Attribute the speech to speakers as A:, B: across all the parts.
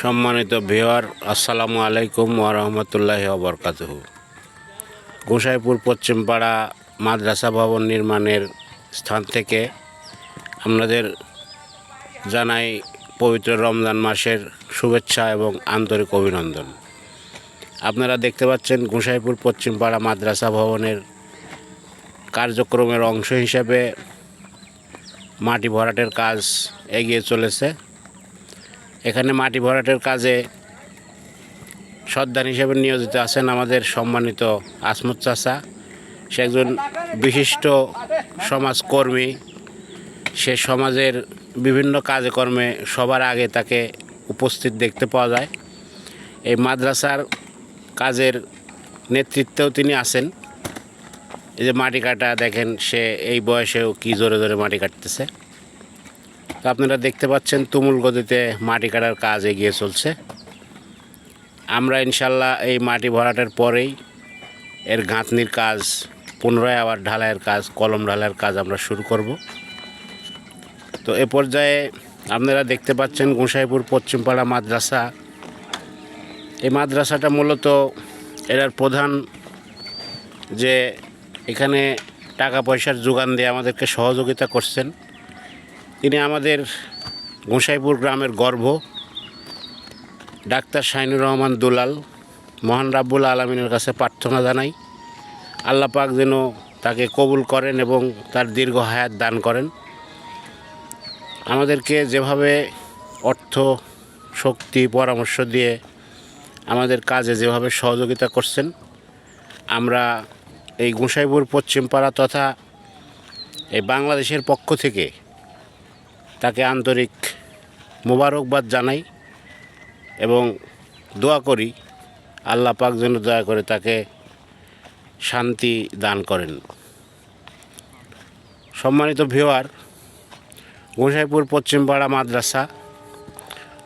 A: সম্মানিত ভিউয়ার, আসসালামু আলাইকুম ওয়া রাহমাতুল্লাহি ওয়া বারাকাতুহু। গোসাইপুর পশ্চিমপাড়া মাদ্রাসা ভবন নির্মাণের স্থান থেকে আপনাদের জানাই পবিত্র রমজান মাসের শুভেচ্ছা এবং আন্তরিক অভিনন্দন। আপনারা দেখতে পাচ্ছেন গোসাইপুর পশ্চিমপাড়া মাদ্রাসা ভবনের কার্যক্রমের অংশ হিসেবে মাটি ভরাটের কাজ এগিয়ে চলেছে। এখানে মাটি ভরাটের কাজে সর্দার হিসেবে নিয়োজিত আছেন আমাদের সম্মানিত আসমত চাচা। সে একজন বিশিষ্ট সমাজকর্মী। সে সমাজের বিভিন্ন কাজকর্মে সবার আগে তাকে উপস্থিত দেখতে পাওয়া যায়। এই মাদ্রাসার কাজের নেতৃত্বেও তিনি আছেন। এই যে মাটি কাটা দেখেন, সে এই বয়সেও কি জোরে জোরে মাটি কাটতেছে। তো আপনারা দেখতে পাচ্ছেন তুমুল গতিতে মাটি কাটার কাজ এগিয়ে চলছে। আমরা ইনশাল্লাহ এই মাটি ভরাটের পরেই এর গাঁথনির কাজ, পুনরায় আবার ঢালাইয়ের কাজ, কলম ঢালাইয়ের কাজ আমরা শুরু করব। তো এ পর্যায়ে আপনারা দেখতে পাচ্ছেন গোসাইপুর পশ্চিমপাড়া মাদ্রাসা। এই মাদ্রাসাটা মূলত এর প্রধান যে এখানে টাকা পয়সার যোগান দিয়ে আমাদেরকে সহযোগিতা করছেন, তিনি আমাদের গোসাইপুর গ্রামের গর্ব ডাক্তার শাহিনুর রহমান দুলাল। মহান রাব্বুল আলামিনের কাছে প্রার্থনা জানাই আল্লাহ পাক যেন তাকে কবুল করেন এবং তার দীর্ঘ হায়াত দান করেন। আমাদেরকে যেভাবে অর্থ, শক্তি, পরামর্শ দিয়ে আমাদের কাজে যেভাবে সহযোগিতা করছেন, আমরা এই গোসাইপুর পশ্চিমপাড়া তথা এই বাংলাদেশের পক্ষ থেকে তাকে আন্তরিক মোবারকবাদ জানাই এবং দোয়া করি আল্লাহ পাক যেন দয়া করে তাকে শান্তি দান করেন। সম্মানিত ভিউয়ার, গোসাইপুর পশ্চিমপাড়া মাদ্রাসা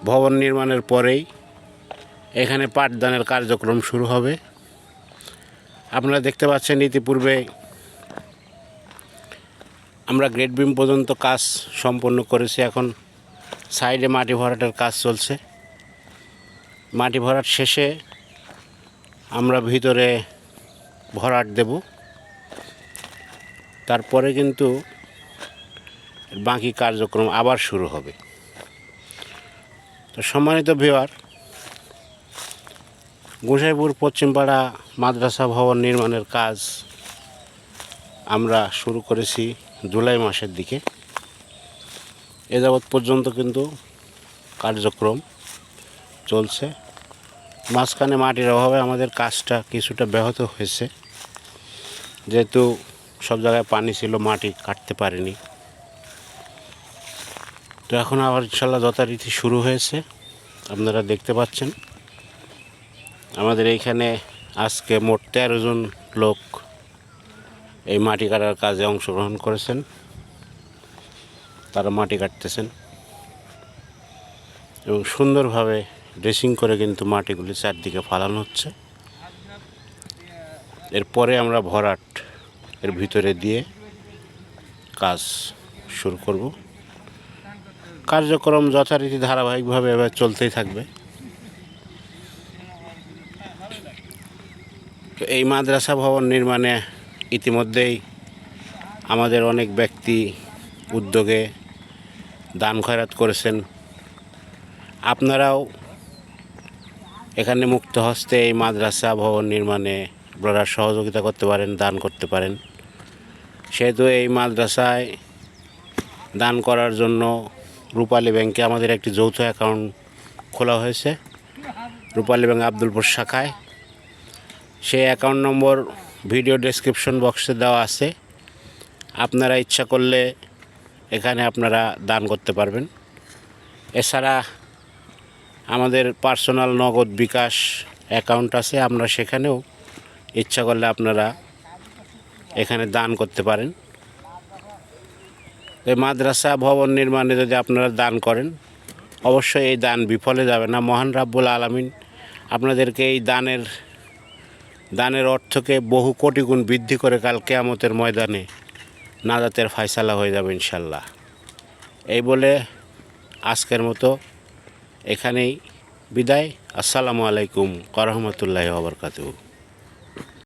A: ভবন নির্মাণের পরেই এখানে পাঠদানের কার্যক্রম শুরু হবে। আপনারা দেখতে পাচ্ছেন ইতিপূর্বে আমরা গ্রেড বিম পর্যন্ত কাজ সম্পন্ন করেছি। এখন সাইডে মাটি ভরাটের কাজ চলছে। মাটি ভরাট শেষে আমরা ভিতরে ভরাট দেব, তারপরে কিন্তু বাকি কার্যক্রম আবার শুরু হবে। তো সম্মানিত ভিউয়ার, গোসাইপুর পশ্চিমপাড়া মাদ্রাসা ভবন নির্মাণের কাজ আমরা শুরু করেছি জুলাই মাসের দিকে। এ যাবৎ পর্যন্ত কিন্তু কার্যক্রম চলছে। মাঝখানে মাটির অভাবে আমাদের কাজটা কিছুটা ব্যাহত হয়েছে, যেহেতু সব জায়গায় পানি ছিল, মাটি কাটতে পারিনি। তো এখন আবার ইনশাল্লাহ যথারীতি শুরু হয়েছে। আপনারা দেখতে পাচ্ছেন আমাদের এইখানে আজকে মোট 13 জন লোক এই মাটি কাটার কাজে অংশগ্রহণ করেছেন। তারা মাটি কাটতেছেন এবং সুন্দরভাবে ড্রেসিং করে কিন্তু মাটিগুলি চারদিকে ফালানো হচ্ছে। এরপরে আমরা ভরাট এর ভিতরে দিয়ে কাজ শুরু করব। কার্যক্রম যথারীতি ধারাবাহিকভাবে এবার চলতেই থাকবে। এই মাদ্রাসা ভবন নির্মাণে ইতিমধ্যেই আমাদের অনেক ব্যক্তি উদ্যোগে দান খয়রাত করেছেন। আপনারাও এখানে মুক্ত হস্তে এই মাদ্রাসা ভবন নির্মাণে আপনারা সহযোগিতা করতে পারেন, দান করতে পারেন। সেহেতু এই মাদ্রাসায় দান করার জন্য রূপালী ব্যাংকে আমাদের একটি যৌথ অ্যাকাউন্ট খোলা হয়েছে, রূপালী ব্যাংক আব্দুলপুর শাখায়। সেই অ্যাকাউন্ট নম্বর ভিডিও ডেসক্রিপশন বক্সে দেওয়া আছে। আপনারা ইচ্ছা করলে এখানে আপনারা দান করতে পারবেন। এছাড়া আমাদের পার্সোনাল নগদ বিকাশ অ্যাকাউন্ট আছে, আমরা সেখানেও ইচ্ছা করলে আপনারা এখানে দান করতে পারেন। এই মাদ্রাসা ভবন নির্মাণে যদি আপনারা দান করেন, অবশ্যই এই দান বিফলে যাবে না। মহান রাব্বুল আলামিন আপনাদেরকে এই দানের অর্থকে বহু কোটি গুণ বৃদ্ধি করে কাল কিয়ামতের ময়দানে নাজাতের ফয়সালা হয়ে যাবে ইনশাল্লাহ। এই বলে আজকের মতো এখানেই বিদায়। আসসালামু আলাইকুম ওয়া রাহমাতুল্লাহি ওয়া বারাকাতুহু।